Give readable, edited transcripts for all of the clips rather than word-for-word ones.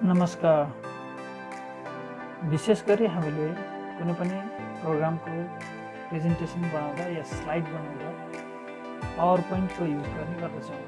नमस्कार। विशेष गरी हामीले कुनै पनि प्रोग्रामको प्रेजेन्टेसन बनाउँदा या स्लाइड बनाउँदा पावर पोइन्टको युज गर्ने गर्दछौँ।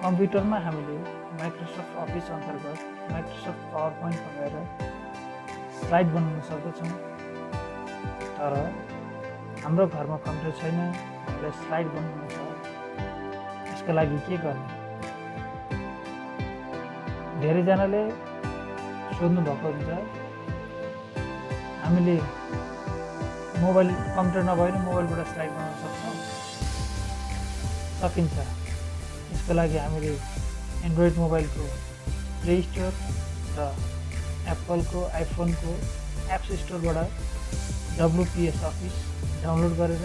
कम्प्युटरमा हामीले माइक्रोसफ्ट अफिस अन्तर्गत माइक्रोसफ्ट पावर पोइन्ट बनाएर स्लाइड बनाउन सक्दछौँ। तर हाम्रो घरमा कम्प्युटर छैन, हामीलाई स्लाइड बनाउनु छ। यसका लागि के गर्ने? धेरैजनाले सोध्नु भएको हुन्छ, हामीले मोबाइल कम्प्युटर नभएर मोबाइलबाट स्लाइड बनाउन सक्छौँ? सकिन्छ। यसको लागि हामीले एन्ड्रोइड मोबाइलको प्ले स्टोर र एप्पलको आइफोनको एप्स स्टोरबाट WPS अफिस डाउनलोड गरेर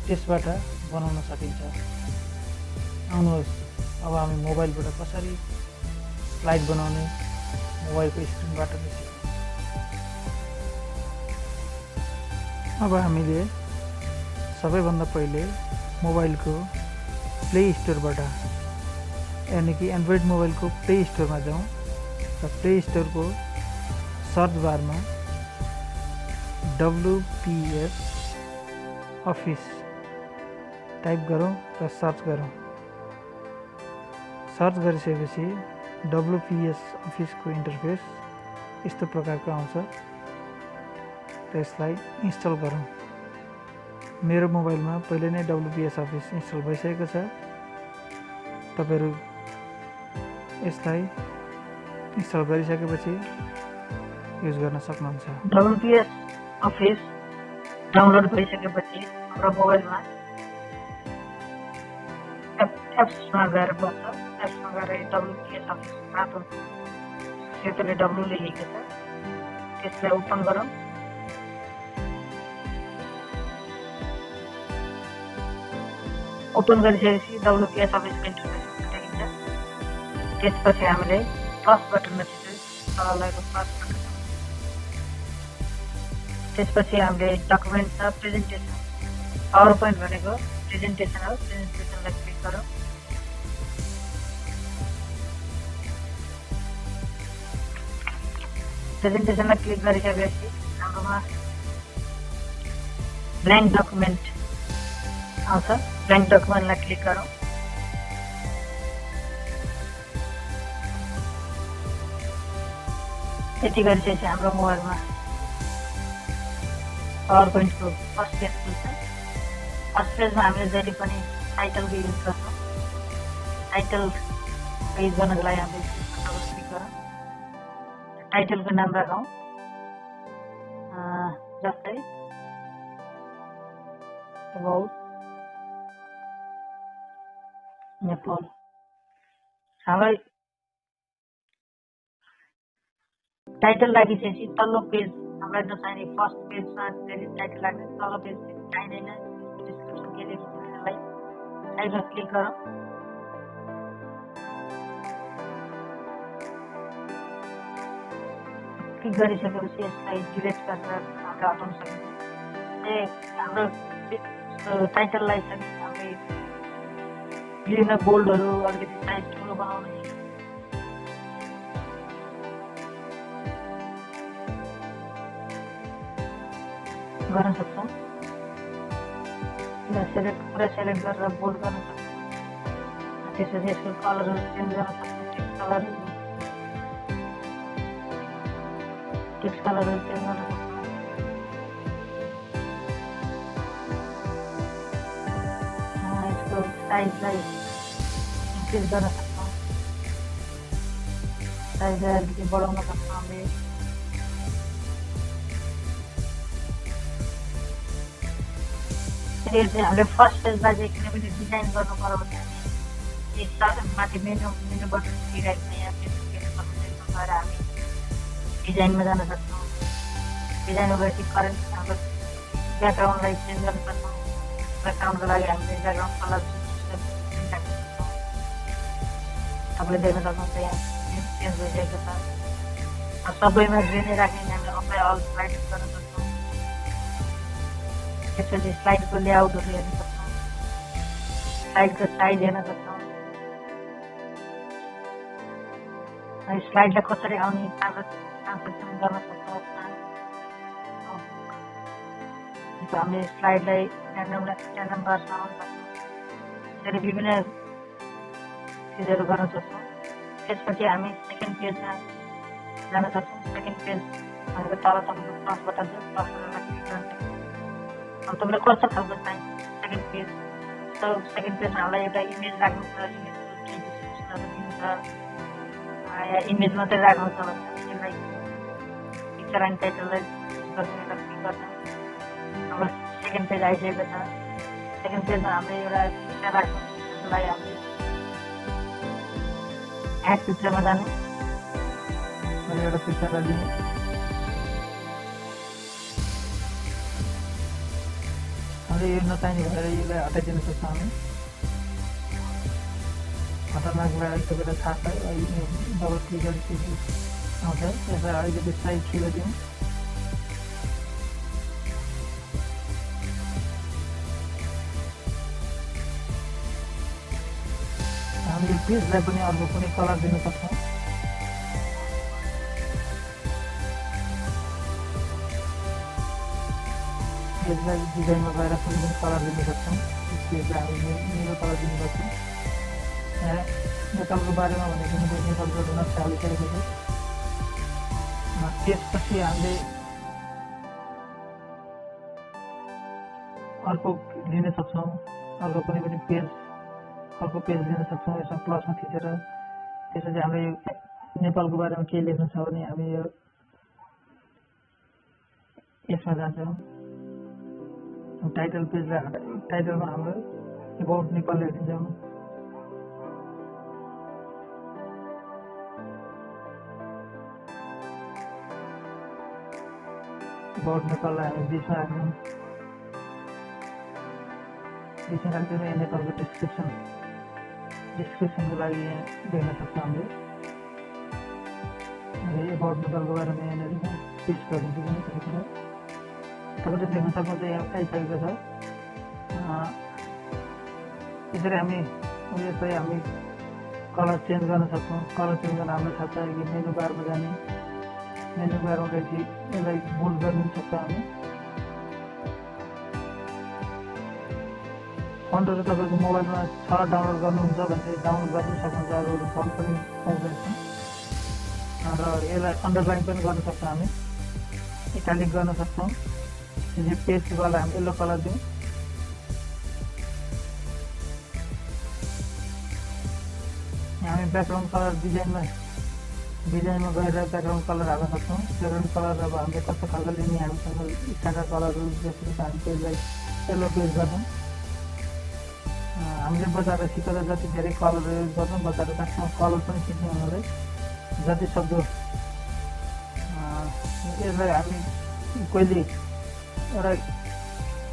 त्यसबाट बनाउन सकिन्छ। आउनुहोस्, अब हामी मोबाइलबाट कसरी स्लाइड बनाउने मोबाइलको स्क्रिनबाट नै सिक्छौँ। अब हामीले सबैभन्दा पहिले मोबाइलको प्ले स्टोरबाट यानि कि एन्ड्रोइड मोबाइलको प्ले स्टोरमा जाउँ र प्ले स्टोरको सर्च बारमा WPS अफिस टाइप गरौँ र सर्च गरौँ। सर्च गरिसकेपछि WPS अफिसको इन्टरफेस यस्तो प्रकारको आउँछ। त्यसलाई इन्स्टल गरौँ। मेरो मोबाइलमा पहिले नै WPS अफिस इन्स्टल भइसकेको छ। तपाईहरु यसलाई इन्स्टल गरिसकेपछि युज गर्न सक्नुहुन्छ। WPS अफिस डाउनलोड भइसकेपछि हाम्रो मोबाइलमा एप्समा गएर बस्छ। एप्समा गएर WPS अफिस रातो सेतोले W लेखेको छ, त्यसलाई ओपन गरौँ। ओपन गरिसकेपछि WPS अफिसको इन्टरफेस देखिन्छ। त्यसपछि हामीले प्लस बटनमा थिचौँ, तल लागेको प्लस बटन। त्यसपछि हामीले डकुमेन्ट र प्रेजेन्टेसन, पावर पोइन्ट भनेको प्रेजेन्टेसन हो, प्रेजेन्टेसनलाई क्लिक गरौँ। प्रेजेन्टेसनलाई क्लिक गरिसकेपछि हाम्रोमा ब्ल्याङ्क डकुमेन्ट आउँछ। ब्ल्याङ्क डकुमेन्टलाई क्लिक गरौँ। यति गरिसकेपछि हाम्रो मोबाइलमा पावर पोइन्टको फर्स्ट पेज खुल्छ। फर्स्ट पेजमा हामीले जहिले पनि टाइटलको युज गर्छौँ। टाइटल युज गर्नको लागि हामीले क्लिक गरौँ। टाइटलको नाम राखौँ, जस्तै अबाउट नेपाल। हामीलाई टाइटल राखिसकेपछि तल्लो पेज हामीलाई नचाहिने फर्स्ट पेजमा टाइटल राख्ने, तल्लो पेज चाहिँदैन, डिस्क्रिप्सन के लेख्छ त्यसलाई साइडमा क्लिक गरौँ। क्लिक गरिसकेपछि यसलाई डिलिट गरेर हामीले हटाउन सकिन्छ। हाम्रो टाइटललाई चाहिँ हामीले विभिन्न बोल्डहरू अलिकति साइज ठुलो बनाउन गर्न सक्छौँ। पुरा सेलेक्ट गरेर बोल्ड गर्न सक्छौँ। त्यसपछि यसको कलरहरू चेन्ज गर्न सक्छौँ। टेक्स्ट कलरहरू चेन्ज गर्न सक्छौँ। यसको साइजलाई इन्क्रिज गर्न सक्छौँ। साइजलाई अलिकति बढाउन सक्छौँ हामीले। हामीले फर्स्ट पेजमा चाहिँ कुनै पनि डिजाइन गर्नु पर्यो भने माथि मेनु बटन दिइरहेको यहाँ गएर हामी डिजाइनमा जान सक्छौँ। डिजाइनमा गएपछि करेन्ट हाम्रो ब्याकग्राउन्डलाई चेन्ज गर्न सक्छौँ। ब्याकग्राउन्डको लागि हामीले ब्याकग्राउन्ड कलर चेन्ज गर्न सक्छौँ। तपाईँले देख्न सक्नुहुन्छ यहाँ चेन्ज भइसकेको छ। सबैमा ग्रिन राख्ने हामीले अप्लाई अल स्लाइड गर्न सक्छौँ। त्यसपछि स्लाइडको लेआउटहरू हेर्न सक्छौँ। स्लाइडको साइज हेर्न सक्छौँ। स्लाइडलाई कसरी आउने ट्रान्सलेक्सन गर्न सक्छौँ हामीले स्लाइडलाई ऱ्यान्डम गर्छौँ त्यसरी विभिन्न चिजहरू गर्न सक्छौँ। त्यसपछि हामी सेकेन्ड पेजमा जान सक्छौँ। सेकेन्ड पेज भनेको तल तपाईँको प्लस बटन छ, प्लस बटनमा क्लिक गर्न सक्छौँ। अब तपाईँलाई कस्तो खालको चाहिन्छ सेकेन्ड पेज, सेकेन्ड पेजमा हामीलाई एउटा इमेज राख्नु छ, इमेजको केही डिस्क्रिप्सनहरू दिनु छ या इमेज मात्रै राख्नु छ भने यसलाई पिक्चर एन्ड टाइटललाई गर्छौँ, क्लिक गर्छौँ। हाम्रो सेकेन्ड पेज आइसकेको छ। सेकेन्ड पेजमा हामीले एउटा पिक्चर राख्छौँ, त्यसलाई हामीले एड पिक्चरमा जानु, एउटा पिक्चरलाई दिनु। हामीले यो नचाहिने भएर यसलाई हटाइदिन सक्छौँ। हामी हटाउनको लागि तपाईँलाई थाहा छ, डबल क्लिक गरेपछि आउँछ। यसलाई अलिकति साइड ठुलो दिउँ। हामीले पेजलाई पनि अर्को कुनै कलर दिन सक्छौँ। पेजलाई डिजाइनमा गएर कुनै पनि कलर दिन सक्छौँ। पेजलाई हामी नीलो कलर दिने गर्छौँ। नेपालको बारेमा भनेको नेपालको नक्सा हालिसकेको छ। त्यसपछि हामीले अर्को लिन सक्छौँ, अर्को कुनै पनि पेज अर्को पेज लिन सक्छौँ। यसमा प्लसमा थिचेर त्यसपछि हामीले नेपालको बारेमा केही लेख्नु छ भने हामी यो यसमा जान्छौँ। टाइटल पेजलाई टाइटलमा हाम्रो एबाउट नेपाल लेखिदिन्छौँ। एबाउट नेपाललाई हामी बिचमा राख्छौँ। बिचमा राख्दिनु यहाँ नेपालको डिस्क्रिप्सनको लागि यहाँ देख्न सक्छौँ हामीले। एबाउट नेपालको बारेमा यहाँनिर पेस्ट गरिदिन्छु पनि त्यतिखेर तपाईँले देख्न सक्नुहुन्छ यहाँ आइसकेको छ। त्यसरी हामी यसलाई हामी कलर चेन्ज गर्न सक्छौँ। कलर चेन्ज गर्न हामीलाई थाहा छ कि मेनु बारमा जाने, मेनु बारमा गएपछि यसलाई बोल्ड गरिदिन सक्छौँ हामी। फन्टहरू तपाईँको मोबाइलमा छ डाउनलोड गर्नुहुन्छ भने डाउनलोड गर्न सक्नुहुन्छ। अरू फन्ट पनि पाउँदैछ र यसलाई अन्डरलाइन पनि गर्न सक्छौँ हामी, इटालिक गर्न सक्छौँ। यो पेजवाला हामी येल्लो कलर दिउँ। हामी ब्याकग्राउन्ड कलर डिजाइनमा गएर ब्याकग्राउन्ड कलर हाल्न सक्छौँ। ब्याकग्राउन्ड कलर अब हामीले कस्तो खालको लिने हामीसँग इच्छाका कलरहरू जसरी हामी पेजलाई येल्लो पेज गर्छौँ। हामीले बजाएर सिकेर जति धेरै कलरहरू युज गर्छौँ बजाएर सक्छौँ। कलर पनि सिक्छौँ हामीलाई जति सक्दो। यसलाई हामी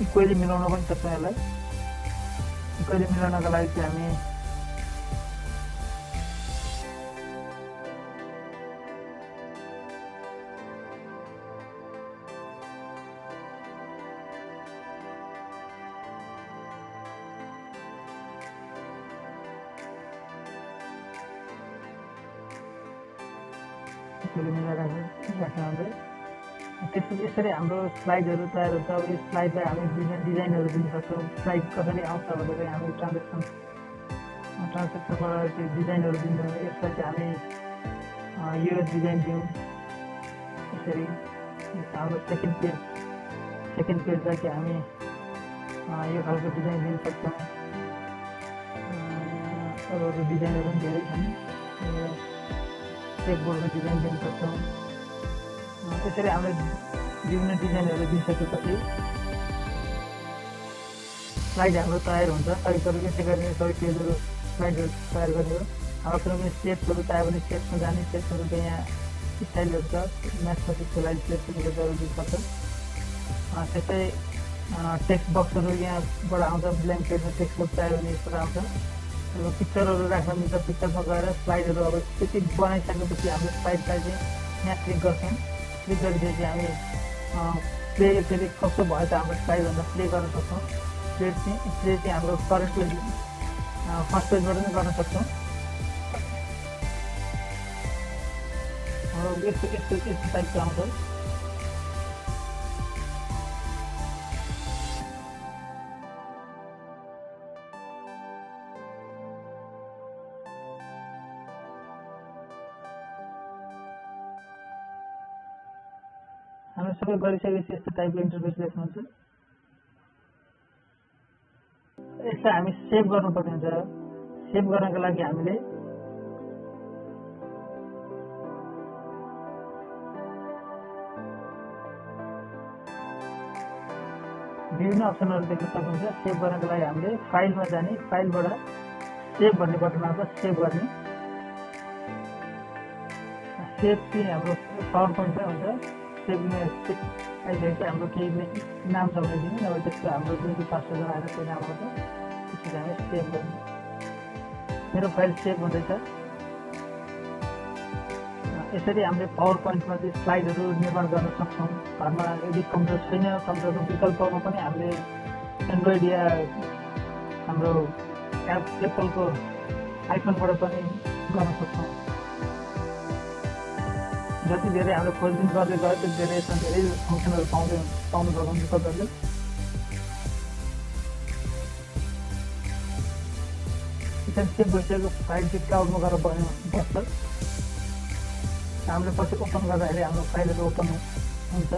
इक्वेली मिलाउन पनि सक्छौँ। यसलाई इक्वेली मिलाउनको लागि चाहिँ हामी त्यसपछि यसरी हाम्रो स्लाइडहरू तयार हुन्छ। अब यो स्लाइडलाई हामी विभिन्न डिजाइनहरू दिन सक्छौँ। स्लाइड कसरी आउँछ भनेर हामी ट्रान्सलेक्सनबाट त्यो डिजाइनहरू दिन्छौँ। यसलाई चाहिँ हामी यो डिजाइन दिउँ। यसरी हाम्रो सेकेन्ड पेजलाई चाहिँ हामी यो खालको डिजाइन दिन सक्छौँ। अरू डिजाइनहरू पनि धेरै छन्। चेकबोर्डमा डिजाइन दिन सक्छौँ। त्यसरी हामीले विभिन्न डिजाइनहरू दिइसकेपछि स्लाइड हाम्रो तयार हुन्छ। तरिकाहरू यसै गरी सबै पेजहरू स्लाइडहरू तयार गर्ने हो। हाम्रो कुनै पनि सेप्सहरू चाहियो भने सेप्समा जाने, सेप्सहरूको यहाँ स्टाइलहरू छ। म्याथमेटिक्स स्लाइड सेप्सहरू जरुरी पर्छ। त्यस्तै टेक्स्ट बक्सहरू यहाँबाट आउँछ। ब्ल्याङ्क पेजमा टेक्स्ट बक्स चाहियो भने यसबाट आउँछ। अब पिक्चरहरू राख्न मिल्छ। पिक्चरमा गएर स्लाइडहरू अब त्यति बनाइसकेपछि हाम्रो स्लाइडलाई चाहिँ यहाँ क्लिक गर्छौँ। क्लिक गरिदिएपछि हामी प्ले फेरि कस्तो भयो त हाम्रो स्लाइड भनेर प्ले गर्न सक्छौँ। प्ले चाहिँ हाम्रो फर्स्ट पेजबाट पनि गर्न सक्छौँ। यस्तो यस्तो यस्तो टाइपको आउँछ। हामी सबै गरिसकेपछि यस्तो टाइपको इन्टरफेस देख्नुहुन्छ। यसलाई हामी सेभ गर्नुपर्ने हुन्छ। सेभ गर्नको लागि हामीले विभिन्न अप्सनहरू देख्न सक्नुहुन्छ। सेभ गर्नको लागि हामीले फाइलमा जाने, फाइलबाट सेभ भन्ने बटन आउँछ, सेभ गर्ने। सेभ चाहिँ हाम्रो पावर पोइन्टमै हुन्छ। सेभ आइसकेपछि हाम्रो केही नाम छ भने दिने, नभए त्यसको हाम्रो जुन चाहिँ पासवर्ड आएर त्यो नाम आउँछ, त्यसपछि हामी सेभ गर्ने। मेरो फाइल सेभ हुँदैछ। यसरी हामीले पावर पोइन्टमा चाहिँ स्लाइडहरू निर्माण गर्न सक्छौँ। घरमा यदि कम्प्युटर छैन, कम्प्युटरको विकल्पमा पनि हामीले एन्ड्रोइड या हाम्रो एप्पलको आइफोनबाट पनि गर्न सक्छौँ। जति धेरै हामीले खोजबिन गर्दै गयो त्यति धेरै यसमा धेरै फङ्सनहरू पाउनु सक्नुहुन्छ तपाईँहरूले। त्यसरी सेभ भइसकेको फाइल चाहिँ क्लाउडमा गएर बस्छ। हामीले पछि ओपन गर्दाखेरि हाम्रो फाइलहरू ओपन हुन्छ।